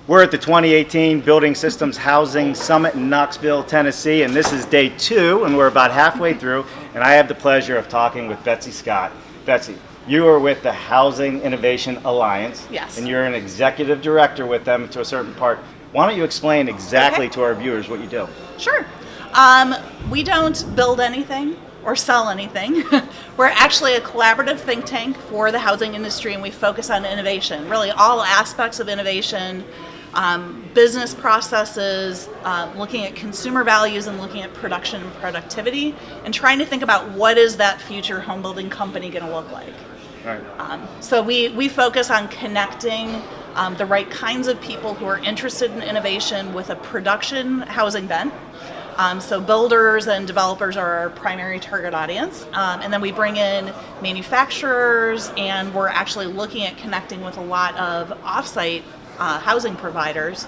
We're at the 2018 Building Systems Housing Summit in Knoxville, Tennessee, and this is day 2, and we're about halfway through, and I have the pleasure of talking with Betsy Scott. Betsy, you are with the Housing Innovation Alliance. Yes. And you're an executive director with them to a certain part. Why don't you explain exactly to our viewers what you do? Sure. We don't build anything or sell anything. We're actually a collaborative think tank for the housing industry, and we focus on innovation, really all aspects of innovation, business processes, looking at consumer values and looking at production and productivity, and trying to think about what is that future home building company going to look like. Right. So we focus on connecting the right kinds of people who are interested in innovation with a production housing bent. So builders and developers are our primary target audience. And then we bring in manufacturers, and we're actually looking at connecting with a lot of offsite housing providers,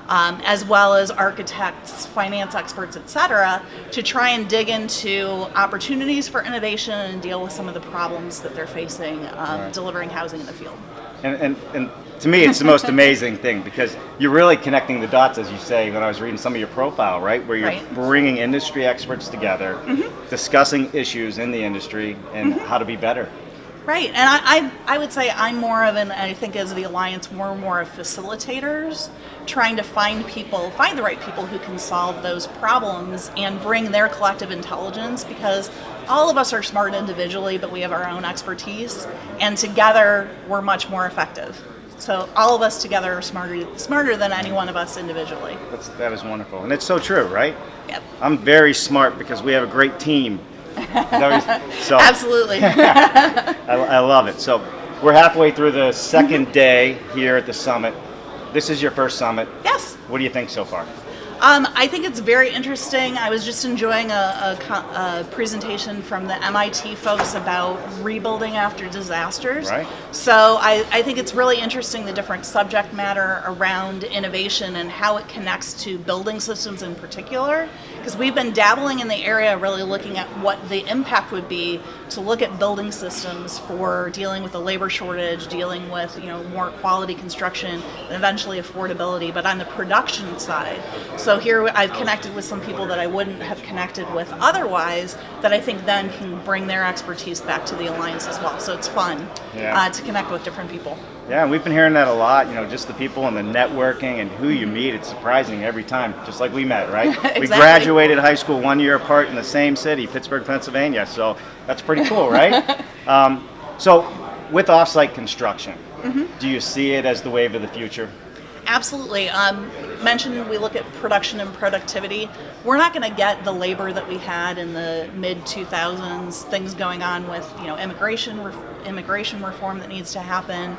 as well as architects, finance experts, et cetera, to try and dig into opportunities for innovation and deal with some of the problems that they're facing delivering housing in the field. And to me, it's the most amazing thing, because you're really connecting the dots, as you say, when I was reading some of your profile, right? Where you're bringing industry experts together, discussing issues in the industry and how to be better. Right, and I would say I'm more of I think as the Alliance, we're more of facilitators, trying to find the right people who can solve those problems and bring their collective intelligence, because all of us are smart individually, but we have our own expertise, and together we're much more effective. So all of us together are smarter than any one of us individually. That is wonderful, and it's so true, right? Yep. I'm very smart because we have a great team. So Absolutely. I love it. So we're halfway through the second day here at the summit. This is your first summit. Yes. What do you think so far? I think it's very interesting. I was just enjoying a presentation from the MIT folks about rebuilding after disasters. Right. So I think it's really interesting, the different subject matter around innovation and how it connects to building systems in particular, because we've been dabbling in the area, really looking at what the impact would be to look at building systems for dealing with the labor shortage, dealing with more quality construction, and eventually affordability, but on the production side. So here I've connected with some people that I wouldn't have connected with otherwise, that I think then can bring their expertise back to the Alliance as well. So it's fun to connect with different people. Yeah, and we've been hearing that a lot, just the people and the networking and who you meet. It's surprising every time, just like we met, right? Exactly. We graduated high school 1 year apart in the same city, Pittsburgh, Pennsylvania, so that's pretty cool, right? So with offsite construction, do you see it as the wave of the future? Absolutely. Mentioned we look at production and productivity. We're not going to get the labor that we had in the mid-2000s, things going on with immigration reform that needs to happen.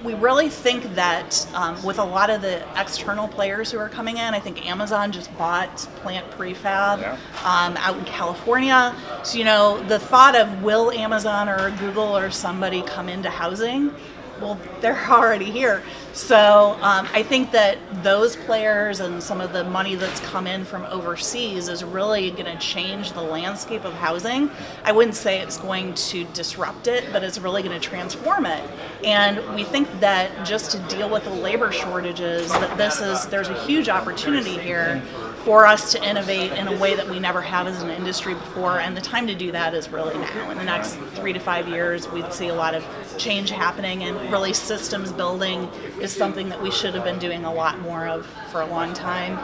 We really think that with a lot of the external players who are coming in, I think Amazon just bought Plant Prefab out in California. So, the thought of will Amazon or Google or somebody come into housing? Well, they're already here. So I think that those players and some of the money that's come in from overseas is really going to change the landscape of housing. I wouldn't say it's going to disrupt it, but it's really going to transform it. And we think that just to deal with the labor shortages, that there's a huge opportunity here for us to innovate in a way that we never have as an industry before, and the time to do that is really now. In the next 3 to 5 years, we'd see a lot of change happening, and really systems building is something that we should have been doing a lot more of for a long time.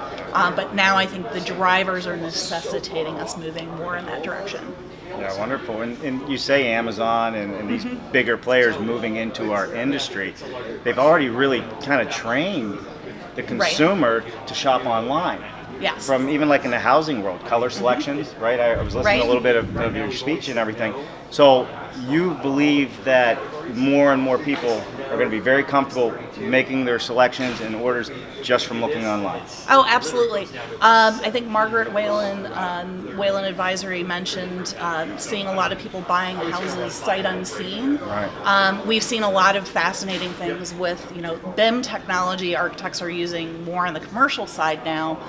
But now I think the drivers are necessitating us moving more in that direction. Yeah, wonderful. And you say Amazon and these bigger players moving into our industry, they've already really kind of trained the consumer to shop online. Yes. From even like in the housing world, color selections, right? I was listening to a little bit of your speech and everything. So you believe that more and more people are going to be very comfortable making their selections and orders just from looking online? Oh, absolutely. I think Margaret Whalen, Whalen Advisory, mentioned seeing a lot of people buying houses sight unseen. Right. We've seen a lot of fascinating things with, BIM technology. Architects are using more on the commercial side now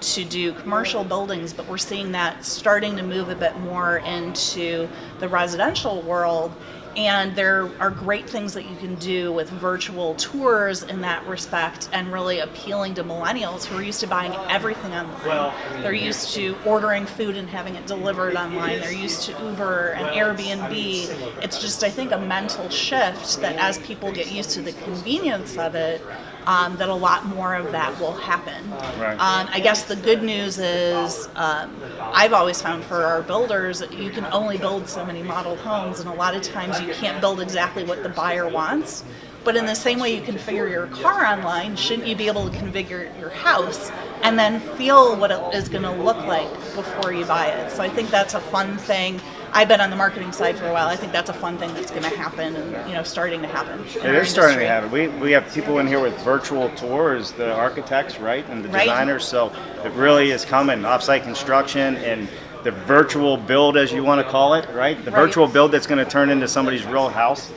to do commercial buildings, but we're seeing that starting to move a bit more into the residential world. And there are great things that you can do with virtual tours in that respect, and really appealing to millennials who are used to buying everything online. They're used to ordering food and having it delivered online. They're used to Uber and Airbnb. It's just, I think, a mental shift that as people get used to the convenience of it, that a lot more of that will happen. Right. I guess the good news is I've always found for our builders that you can only build so many model homes, and a lot of times you can't build exactly what the buyer wants. But in the same way you configure your car online, shouldn't you be able to configure your house and then feel what it is going to look like before you buy it? So I think that's a fun thing. I've been on the marketing side for a while. I think that's a fun thing that's going to happen, and starting to happen. It is starting to happen. We have people in here with virtual tours, the architects, right, and the designers. So it really is coming. Offsite construction and the virtual build, as you want to call it, right? The virtual build that's going to turn into somebody's real house,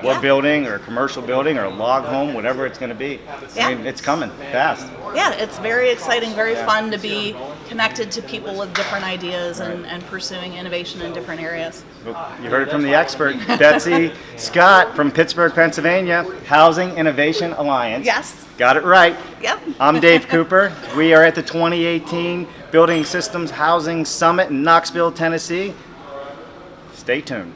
or building, or commercial building, or a log home, whatever it's going to be. I mean, it's coming fast. Yeah, it's very exciting, very fun to be connected to people with different ideas and pursuing innovation in different areas. You heard it from the expert, Betsy Scott from Pittsburgh, Pennsylvania, Housing Innovation Alliance. Yes. Got it right. Yep. I'm Dave Cooper. We are at the 2018 Building Systems Housing Summit in Knoxville, Tennessee. Stay tuned.